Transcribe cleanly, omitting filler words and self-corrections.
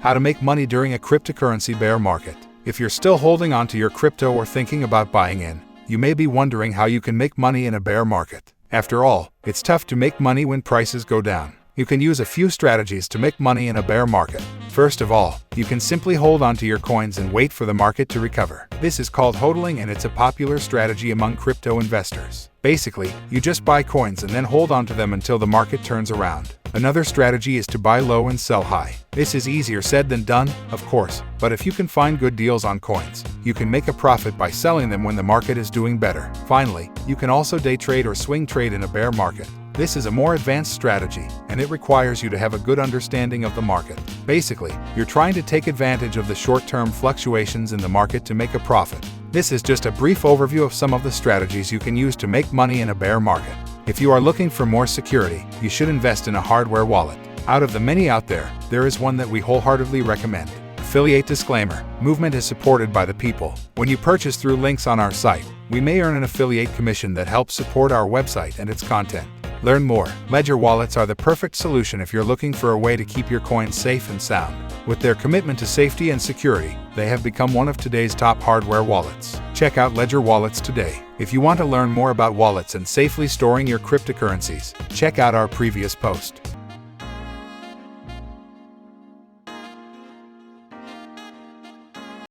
How to make money during a cryptocurrency bear market. If you're still holding on to your crypto or thinking about buying in, you may be wondering how you can make money in a bear market. After all, it's tough to make money when prices go down. You can use a few strategies to make money in a bear market. First of all, you can simply hold onto your coins and wait for the market to recover. This is called hodling, and it's a popular strategy among crypto investors. Basically, you just buy coins and then hold onto them until the market turns around. Another strategy is to buy low and sell high. This is easier said than done, of course, but if you can find good deals on coins, you can make a profit by selling them when the market is doing better. Finally, you can also day trade or swing trade in a bear market. This is a more advanced strategy, and it requires you to have a good understanding of the market. Basically, you're trying to take advantage of the short-term fluctuations in the market to make a profit. This is just a brief overview of some of the strategies you can use to make money in a bear market. If you are looking for more security, you should invest in a hardware wallet. Out of the many out there, there is one that we wholeheartedly recommend. Affiliate disclaimer: Movement is supported by the people. When you purchase through links on our site, we may earn an affiliate commission that helps support our website and its content. Learn more. Ledger wallets are the perfect solution if you're looking for a way to keep your coins safe and sound. With their commitment to safety and security, they have become one of today's top hardware wallets. Check out Ledger wallets today. If you want to learn more about wallets and safely storing your cryptocurrencies, check out our previous post.